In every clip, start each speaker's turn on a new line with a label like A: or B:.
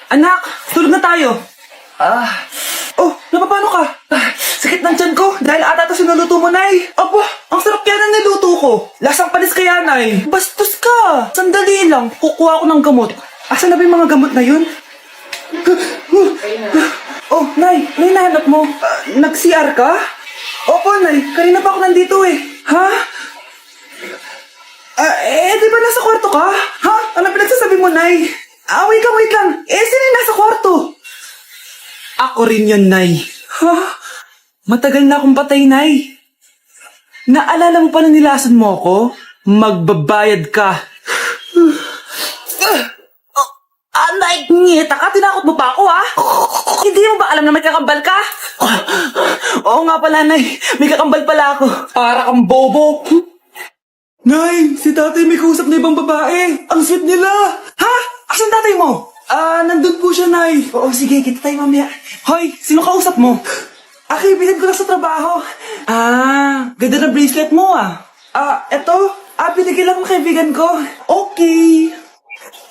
A: Anak, tulog na tayo. Oh, napapano ka? Sakit ng tiyan ko dahil ata ito sinuluto mo, Nay. Aba, ang sarap kaya ng niluto ko. Lasang panis kaya, Nay. Bastos ka. Sandali lang, kukuha ko ng gamot. Asan na ba yung mga gamot na yun? Oh, Nay, ano yung nahanap mo? Nag-CR ka? Opo, Nay, kanina pa ako nandito eh. Ha? Di ba nasa kwarto ka? Ha? Ano pinagsasabi mo, Nay? Wait lang. Sino yung nasa kwarto? Ako rin yun, Nay. Ha? Matagal na akong patay, Nay. Naalala mo pa na nilasan mo ako? Magbabayad ka. Nay, ngita ka? Tinakot mo pa ako, ha? Hindi mo ba alam na may kakambal ka? Oo nga pala, Nay. May kakambal pala ako. Para kang bobo. Nay, si tatay may kausap na ibang babae. Ang sweet nila. Ha? Asan tatay mo? Nandun po siya, Nay. Oo, sige, kita tayo mamaya. Hoy, sino kausap mo? Kaibigan ko lang sa trabaho. Ganda na bracelet mo, eto. Binigyan lang ng kaibigan ko. Okay.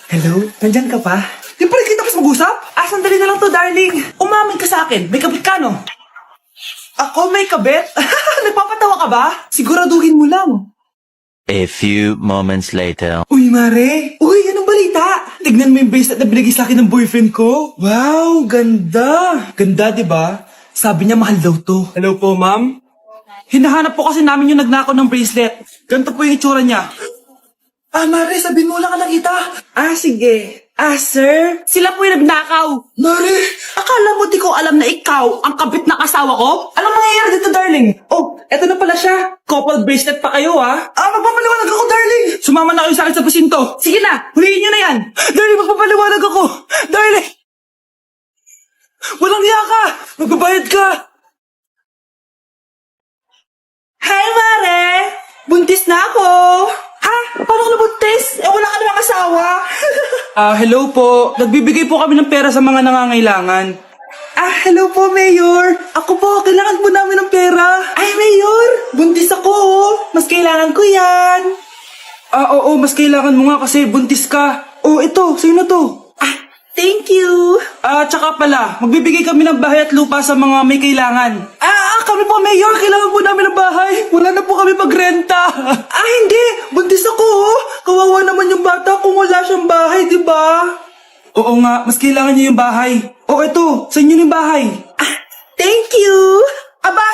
A: Hello? Nandyan ka pa? Di pa rin kita pas mag-usap? Sandali na lang to, darling. Umamin ka sa akin. May kabit ka, no? Ako may kabit? Nagpapatawa ka ba? Siguraduhin mo lang.
B: A few moments later.
A: Uy, Mare! Uy, anong balita? Tignan mo yung bracelet na binigay sa akin ng boyfriend ko. Wow, ganda! Ganda, di ba? Sabi niya mahal daw to. Hello po, ma'am? Hinahanap po kasi namin yung nagnakaw ng bracelet. Ganito po yung itsura niya. Mare, sabihin mo lang ka nakita. Sige. Sir? Sila po yung nagnakaw. Mare! Akala mo di ko alam na ikaw ang kabit ng asawa ko? Anong mangyayari dito, darling? Oh, eto na pala siya. Couple bracelet pa kayo, magpapaliwanag ako, darling. Sumama na kayo sa akin sa pasinto. Sige na, huliin nyo na yan. Darling, magpapaliwanag ako. Darling! Walang hiya ka! Magbabayad ka! Hi, Mare! Buntis na ako! Ha? Paano ka nabuntis? Wala ka namang asawa. Hello po. Nagbibigay po kami ng pera sa mga nangangailangan. Hello po, Mayor. Ako po, kailangan po namin ng pera. Ay, Mayor, buntis ako, Mas kailangan ko yan. Oo, mas kailangan mo nga kasi buntis ka. Ito, sa'yo na to. Thank you. Tsaka pala, magbibigay kami ng bahay at lupa sa mga may kailangan. Kami po, Mayor, kailangan po namin ng bahay. Wala na po kami magrenta. Hindi. Buntis ako, Kawawa naman yung bata kung wala siyang bahay, di ba? Oo nga, mas kailangan niya yung bahay. Ito, sa inyo yung bahay. Thank you.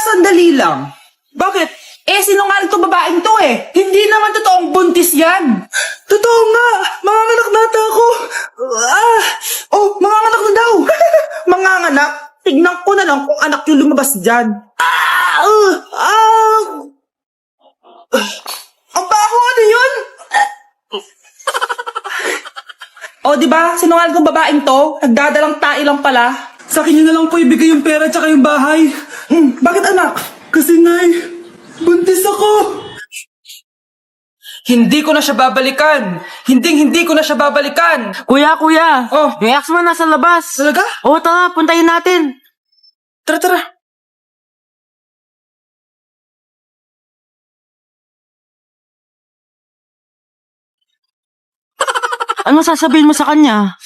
A: Sandali lang. Bakit? Sinungaling tong babaeng to Hindi naman totoong buntis yan. Totoo nga. Manganganak na ata ako. Manganganak na daw. Manganganak? Tignan ko na lang kung anak yung lumabas dyan. Ang baho, ano yun? Diba? Sinungaling kong babaeng to. Nagdadalang tae lang pala. Sa akin nyo na lang po ibigay yung pera tsaka yung bahay. Bakit, anak? Kasi, Nay, buntis ako. Hindi ko na siya babalikan. Hindi ko na siya babalikan.
C: Kuya!
A: Oh.
C: Yung ex mo nasa labas!
A: Talaga?
C: Oo, tara, puntayin natin!
A: Tara.
C: Ano sasabihin mo sa kanya?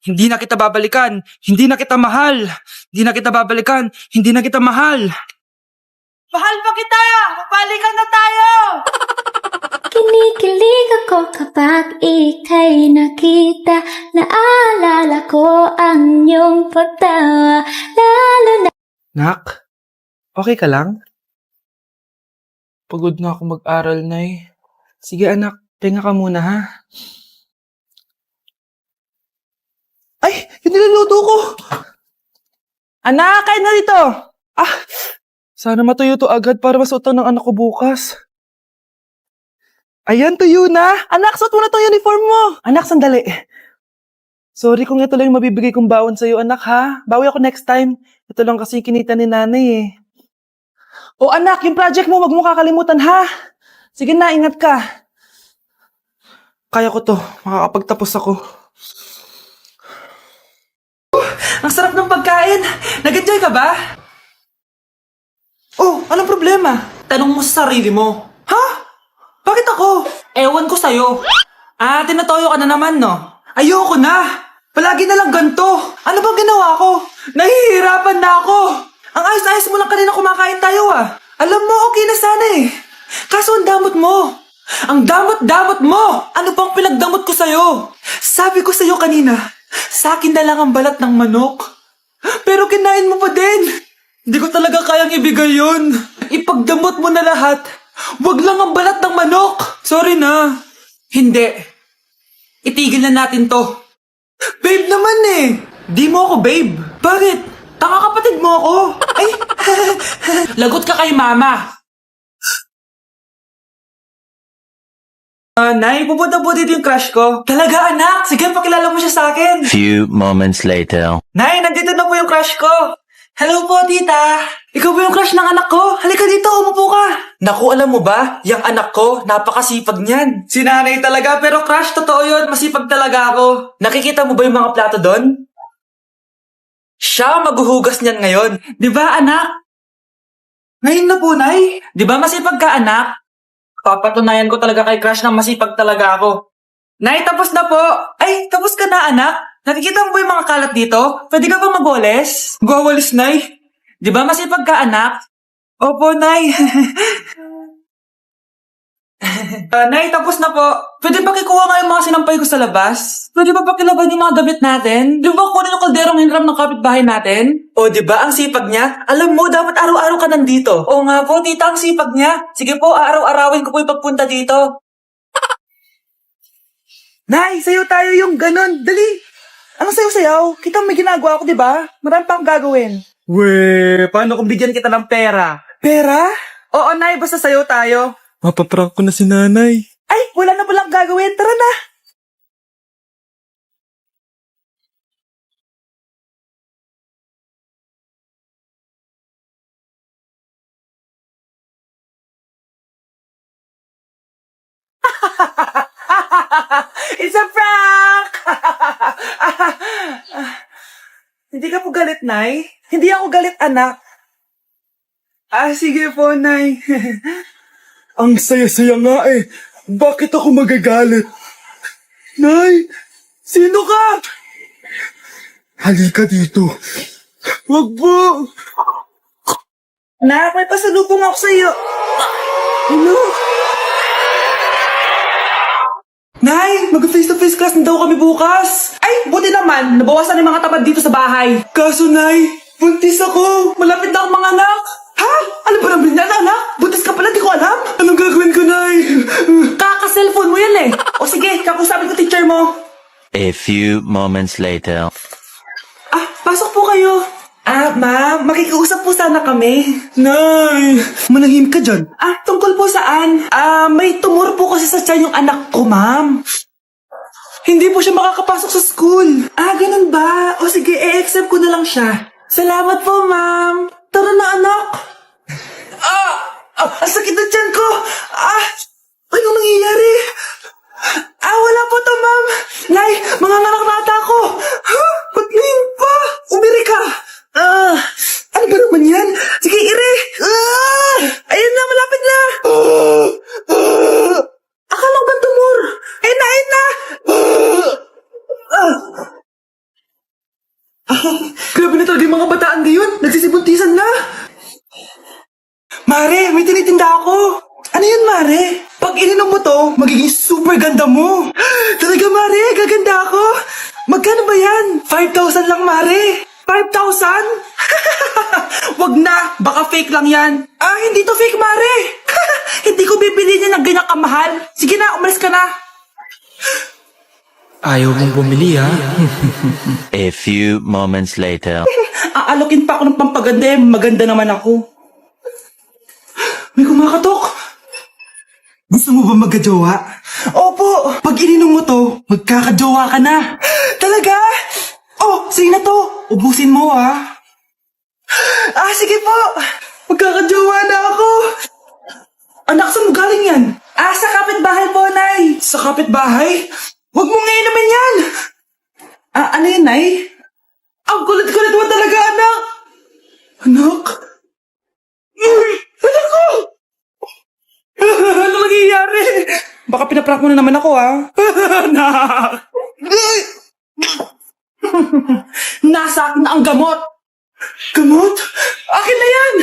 A: Hindi na kita babalikan. Hindi na kita mahal. Hindi na kita babalikan. Hindi na kita mahal. Mahal pa kita! Balikan na tayo!
D: Kinikilig ako kapag ika'y nakita. Naalala ko ang iyong pagtawa. Lalo na
A: Nak, okay ka lang? Pagod na ako mag-aral, Nay. Sige anak, tinga ka muna ha. Ay, yung niluluto ko! Anak, kain na dito! Sana matuyo to agad para masuotan ng anak ko bukas. Ayan, tuyo na! Anak, suot mo na tong uniform mo! Anak, sandali. Sorry kung ito lang yung mabibigay kong baon sa'yo, anak ha. Bawi ako next time. Ito lang kasi yung kinita ni nanay anak, yung project mo, wag mo kakalimutan ha. Sige na, ingat ka. Kaya ko to, makakapagtapos ako. Ang sarap ng pagkain. Nag-enjoy ka ba? Anong problema? Tanong mo sa sarili mo. Ha? Bakit ako? Ewan ko sa'yo. Tinatoyo ka na naman, no? Ayoko na! Palagi na lang ganito. Ano bang ginawa ko? Nahihirapan na ako. Ang ayos-ayos mo lang kanina kumakain tayo ah. Alam mo, okay na sana eh. Kaso ang damot mo. Ang damot-damot mo! Ano bang pinagdamot ko sa'yo? Sabi ko sa'yo kanina, sa akin na lang ang balat ng manok. Pero kinain mo pa din. Hindi ko talaga kayang ibigay yun. Ipagdamot mo na lahat. Wag lang ang balat ng manok. Sorry na. Hindi. Itigil na natin to. Babe naman eh. Di mo ako babe. Bakit? Tanga kapatid mo ako. Ay, lagot ka kay mama. Nay, pupunta po dito yung crush ko. Talaga, anak? Sige, pakilala mo siya sa akin.
B: Few moments later.
A: Nay, nandito na po yung crush ko. Hello po, tita. Ikaw ba yung crush ng anak ko? Halika dito, umupo ka. Naku, alam mo ba? Yung anak ko, napakasipag niyan. Si nanay talaga, pero crush, totoo yun. Masipag talaga ako. Nakikita mo ba yung mga plato doon? Siya maghuhugas niyan ngayon. Di ba, anak? Ngayon na po, nay. Di ba masipag ka, anak? Papatunayan ko talaga kay crush na masipag talaga ako. Nay, tapos na po. Ay, tapos ka na, anak. Nakikita mo ba yung mga kalat dito? Pwede ka ba magwalis? Magwawalis, Nay? Di ba masipag ka, anak? Opo, Nay. Nay, tapos na po. Pwede ba kikuha nga yung mga sinampay ko sa labas? Pwede ba pakilaban yung mga damit natin? Di ba kunin yung kalderong hinram ng kapitbahay natin? O, di ba ang sipag niya? Alam mo, dapat araw-araw ka nandito. O nga po, tita, ang sipag niya. Sige po, araw-arawin ko po yung pagpunta dito. Nay, sayo tayo yung ganon. Dali. Ano sayo-sayaw? Kita may ginagawa ko, di ba? Marami pa akong gagawin. Weh, paano kung bigyan kita ng pera? Pera? Oo, Nay, basta sayo tayo.
E: Mapaprank ko na si nanay.
A: Ay, wala na palang gagawin. Tara na. It's a prank! Hindi ka po galit, Nay? Hindi ako galit, anak. Sige po, Nay.
E: Ang saya-saya nga eh. Bakit ako magagalit? Nay,
A: Sino ka?
E: halika dito. Wag po.
A: Nak, may pasalubong ako sa'yo.
E: Ano?
A: Nay, mag-face-to-face class na daw kami bukas. Ay, buti naman. Nabawasan yung mga tamad dito sa bahay. Kaso, Nay, buntis ako. Malapit na akong mga anak. Ha? Ano ba naman yan, anak? Buntis ka pala, di ko alam.
E: Anong gagawin ko, Nay?
A: Kaka-cellphone mo yan eh. O sige, kakusapin ko teacher mo.
B: A few moments later.
A: Pasok po kayo. Ma'am, makikiusap po sana kami. Nay, manahim ka dyan. Tungkol po saan? May tumor po kasi sa tiyan yung anak ko, ma'am. Hindi po siya makakapasok sa school. Ganun ba? O sige, i-accept ko na lang siya. Salamat po, ma'am. Tara na, anak. Ang sakit ng tiyan ko. Anong nangyayari? Wala po to, ma'am. Nay, mga nanaknata ko. Ba't ngayon pa? Umiri ka. Ano ba naman yan? Sige, ire. Ayun na, malapit na. Akala ko bang tumor? Ayun na. Grabe na talaga yung mga bataan ngayon. Nagsisibuntisan na. Mare, may tinitinda ako. Ano yun, Mare? Pag ininom mo to, magiging super ganda mo. Talaga, Mare, gaganda ako. Magkano ba yan? 5,000 lang, Mare. 5,000? Wag na, baka fake lang yan. Hindi to fake, Mare. Hindi ko bibili niya ng ganyan kamahal. Sige na, umalis ka na.
E: Ayaw mong bumili, ha?
B: A few moments later.
A: Aalokin pa ako ng pampaganda eh. Maganda naman ako. May kumakatok. Gusto mo ba magkajowa? Opo! Pag ininom mo to, magkakajowa ka na. Talaga? Sige na to. Ubusin mo, ha? Sige po. Magkakajowa na ako. Anak, saan mo galing yan? Sa kapitbahay po, Nay. Sa kapitbahay? Huwag mong inumin yan. Ano yun, Nay? Ang kulit-kulit mo talaga, anak. Anak? Anak ko! Ano nangyayari? Baka pinaprank mo na naman ako, ha? Anak! Nasa akin na ang gamot. Gamot? Akin na yan!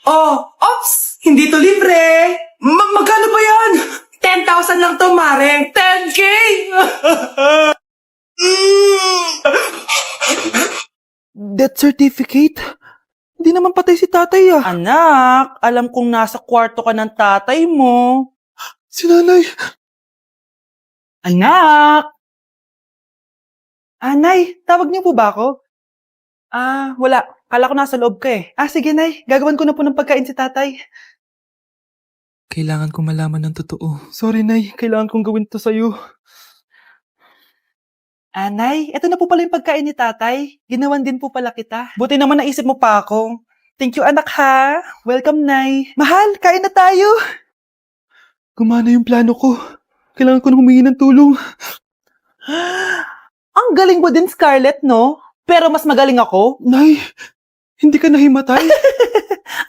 A: Oh, ops! Hindi to libre! Magkano ba yan? 10,000 lang to, Mare. 10K!
E: Death certificate? Hindi naman patay si tatay ah.
A: Anak, alam kong nasa kwarto ka ng tatay mo.
E: Si nanay.
A: Anak! Nay, tawag niyo po ba ako? Wala. Kala ko nasa loob ka eh. Sige, Nay. Gagawan ko na po ng pagkain si tatay.
E: Kailangan ko malaman ng totoo. Sorry, Nay. Kailangan kong gawin to sa'yo.
A: Nay, eto na po pala yung pagkain ni tatay. Ginawan din po pala kita. Buti naman naisip mo pa ako. Thank you, anak ha. Welcome, Nay. Mahal, kain na tayo.
E: Gumana yung plano ko. Kailangan ko na humingi ng tulong.
A: Ang galing mo din, Scarlett, no? Pero mas magaling ako.
E: Nay, hindi ka nahimatay?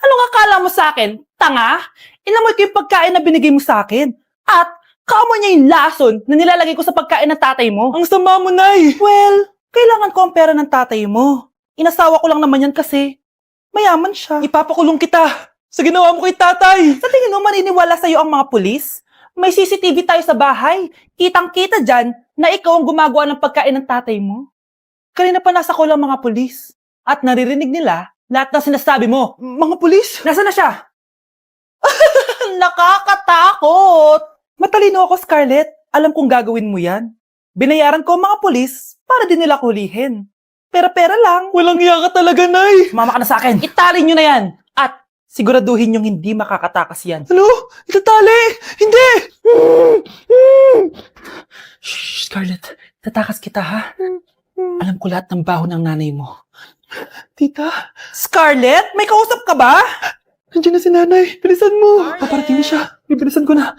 A: Anong akala mo sa akin? Tanga? Inamoy ko yung pagkain na binigay mo sa akin. At kaamoy niya yung lason na nilalagay ko sa pagkain ng tatay mo.
E: Ang sama mo, Nay!
A: Well, kailangan ko ang pera ng tatay mo. Inasawa ko lang naman yan kasi mayaman siya.
E: Ipapakulong kita sa ginawa mo kay tatay!
A: Sa tingin mo maniniwala sa'yo ang mga pulis? May CCTV tayo sa bahay. Kitang-kita dyan na ikaw ang gumagawa ng pagkain ng tatay mo. Kanina pa nasa kulang mga pulis. At naririnig nila lahat ng sinasabi mo.
E: Mga pulis?
A: Nasaan na siya? Nakakatakot! Matalino ako, Scarlett. Alam kong gagawin mo yan. Binayaran ko ang mga pulis para din nila kulihin. Pera-pera lang.
E: Walang iya ka talaga, Nay!
A: Mama ka na sa akin. Itali nyo na yan. At siguraduhin yung hindi makakatakas yan.
E: Ano? Itatali! Hindi!
A: Shh, Scarlett. Tatakas kita, ha? Alam ko lahat ng baho ng nanay mo.
E: Tita,
A: Scarlett, may kausap ka ba?
E: nandiyan na si nanay. Bilisan mo. Paparating na siya. Bibilisan ko na.